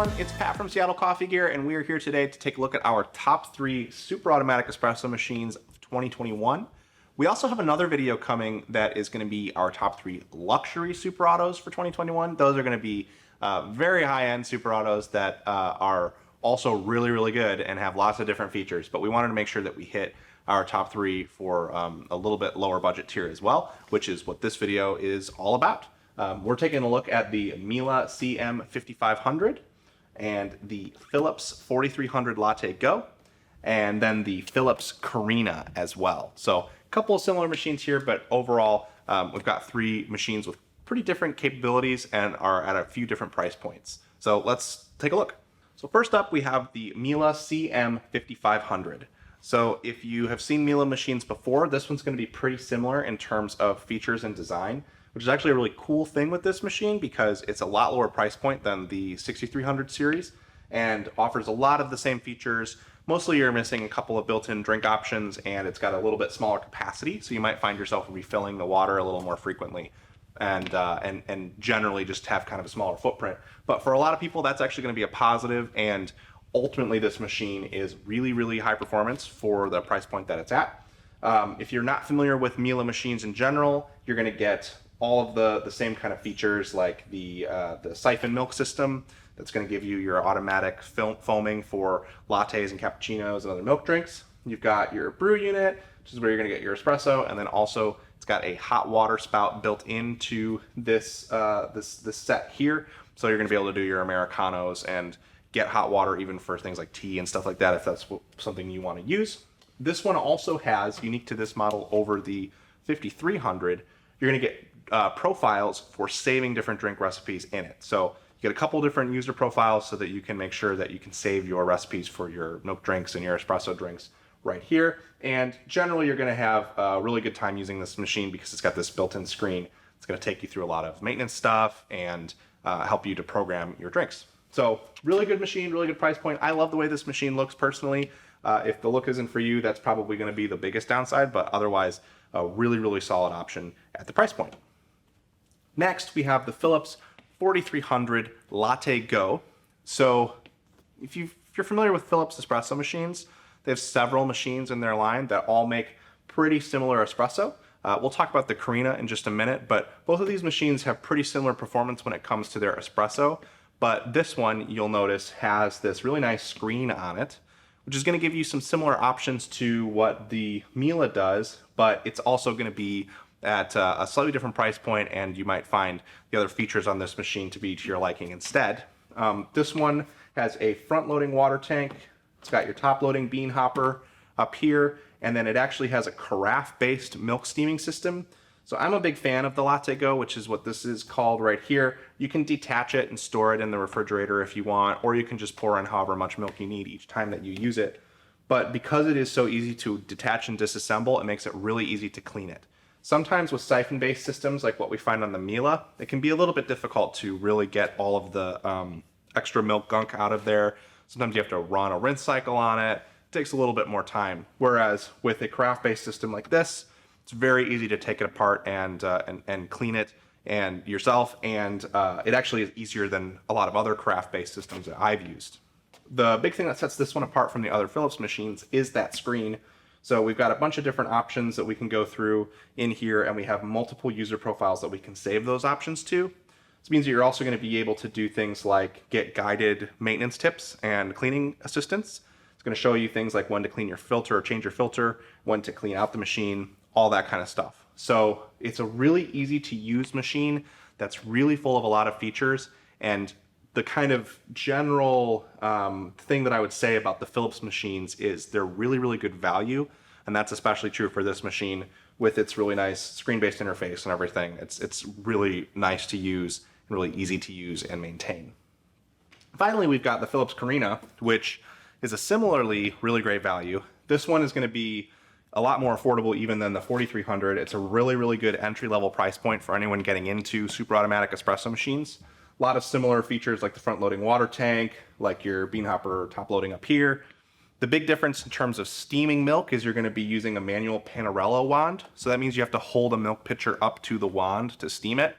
everyone, it's Pat from Seattle Coffee Gear, and we are here today to take a look at our top 3 super automatic espresso machines of 2021. We also have another video coming that is going to be our top 3 luxury super autos for 2021. Those are going to be very high-end super autos that are also really good and have lots of different features, but we wanted to make sure that we hit our top 3 for a little bit lower budget tier as well, which is what this video is all about. We're taking a look at the Miele CM5500 and the Philips 4300 Latte Go, and then the Philips Carina as well. So a couple of similar machines here, but overall we've got 3 machines with pretty different capabilities and are at a few different price points. So let's take a look. So first up we have the Miele CM5500. So if you have seen Miele machines before, this one's going to be pretty similar in terms of features and design, which is actually a really cool thing with this machine because it's a lot lower price point than the 6300 series and offers a lot of the same features. Mostly you're missing a couple of built-in drink options, and it's got a little bit smaller capacity, so you might find yourself refilling the water a little more frequently and generally just have kind of a smaller footprint. But for a lot of people, that's actually going to be a positive, and ultimately this machine is really high performance for the price point that it's at. If you're not familiar with Miele machines in general, you're going to get all of the same kind of features, like the siphon milk system that's going to give you your automatic foaming for lattes and cappuccinos and other milk drinks. You've got your brew unit, which is where you're going to get your espresso, and then also it's got a hot water spout built into this this set here, so you're going to be able to do your Americanos and get hot water even for things like tea and stuff like that if that's something you want to use. This one also has, unique to this model over the 5300, you're going to get profiles for saving different drink recipes in it. So you get a couple different user profiles so that you can make sure that you can save your recipes for your milk drinks and your espresso drinks right here. And generally you're going to have a really good time using this machine because it's got this built-in screen. It's going to take you through a lot of maintenance stuff and help you to program your drinks. So really good machine, really good price point. I love the way this machine looks personally. If the look isn't for you, that's probably going to be the biggest downside, but otherwise a really solid option at the price point. Next, we have the Philips 4300 Latte Go. So if you're familiar with Philips espresso machines, they have several machines in their line that all make pretty similar espresso. We'll talk about the Carina in just a minute, but both of these machines have pretty similar performance when it comes to their espresso. But this one, you'll notice, has this really nice screen on it, which is going to give you some similar options to what the Miele does, but it's also going to be at a slightly different price point, and you might find the other features on this machine to be to your liking instead. This one has a front-loading water tank. It's got your top-loading bean hopper up here, and then it actually has a carafe-based milk steaming system. So I'm a big fan of the Latte Go, which is what this is called right here. You can detach it and store it in the refrigerator if you want, or you can just pour in however much milk you need each time that you use it. But because it is so easy to detach and disassemble, it makes it really easy to clean it. Sometimes with siphon-based systems like what we find on the Miele, it can be a little bit difficult to really get all of the extra milk gunk out of there. Sometimes you have to run a rinse cycle on it. It takes a little bit more time. Whereas with a carafe-based system like this, it's very easy to take it apart and clean it and yourself, and it actually is easier than a lot of other carafe-based systems that I've used. The big thing that sets this one apart from the other Philips machines is that screen. So we've got a bunch of different options that we can go through in here, and we have multiple user profiles that we can save those options to. This means that you're also going to be able to do things like get guided maintenance tips and cleaning assistance. It's going to show you things like when to clean your filter or change your filter, when to clean out the machine, all that kind of stuff. So it's a really easy to use machine that's really full of a lot of features, and the kind of general thing that I would say about the Philips machines is they're really good value, and that's especially true for this machine with its really nice screen-based interface and everything. It's really nice to use and really easy to use and maintain. Finally, we've got the Philips Carina, which is a similarly really great value. This one is going to be a lot more affordable even than the 4300. It's a really good entry-level price point for anyone getting into super automatic espresso machines. A lot of similar features like the front-loading water tank, like your bean hopper top-loading up here. The big difference in terms of steaming milk is you're going to be using a manual Panarello wand. So that means you have to hold a milk pitcher up to the wand to steam it.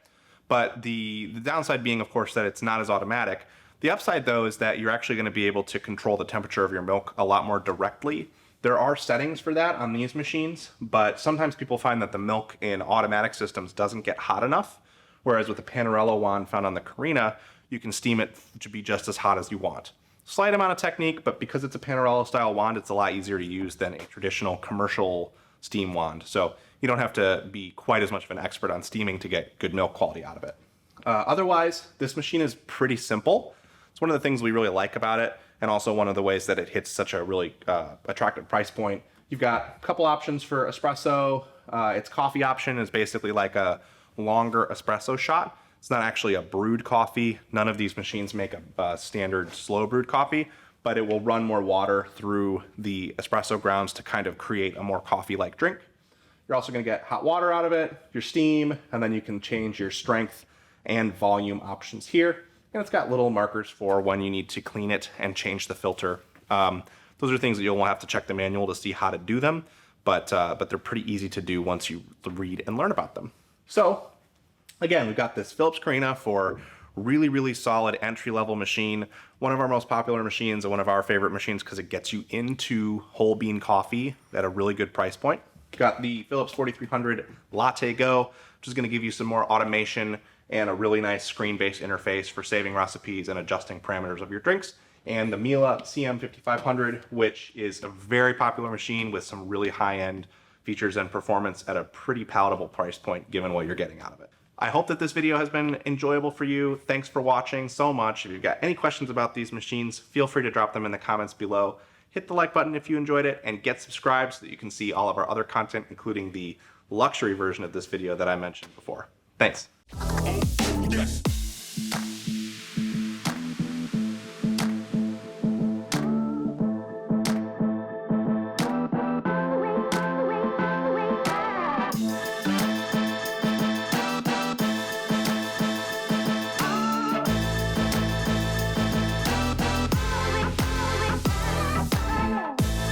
But the downside being, of course, that it's not as automatic. The upside though is that you're actually going to be able to control the temperature of your milk a lot more directly. There are settings for that on these machines, but sometimes people find that the milk in automatic systems doesn't get hot enough, whereas with the Panarello wand found on the Carina, you can steam it to be just as hot as you want. Slight amount of technique, but because it's a Panarello style wand, it's a lot easier to use than a traditional commercial steam wand. So you don't have to be quite as much of an expert on steaming to get good milk quality out of it. Otherwise, this machine is pretty simple. It's one of the things we really like about it, and also one of the ways that it hits such a really attractive price point. You've got a couple options for espresso. Its coffee option is basically like a longer espresso shot. It's not actually a brewed coffee. None of these machines make a standard slow brewed coffee, but it will run more water through the espresso grounds to kind of create a more coffee-like drink. You're also going to get hot water out of it, your steam, and then you can change your strength and volume options here. And it's got little markers for when you need to clean it and change the filter. Those are things that you'll have to check the manual to see how to do them, but they're pretty easy to do once you read and learn about them. So again, we've got this Philips Carina for really, really solid entry-level machine. One of our most popular machines and one of our favorite machines because it gets you into whole bean coffee at a really good price point. We've got the Philips 4300 Latte Go, which is going to give you some more automation and a really nice screen-based interface for saving recipes and adjusting parameters of your drinks. And the Miele CM5500, which is a very popular machine with some really high-end features and performance at a pretty palatable price point given what you're getting out of it. I hope that this video has been enjoyable for you. Thanks for watching so much. If you've got any questions about these machines, feel free to drop them in the comments below. Hit the like button if you enjoyed it, and get subscribed so that you can see all of our other content, including the luxury version of this video that I mentioned before. Thanks.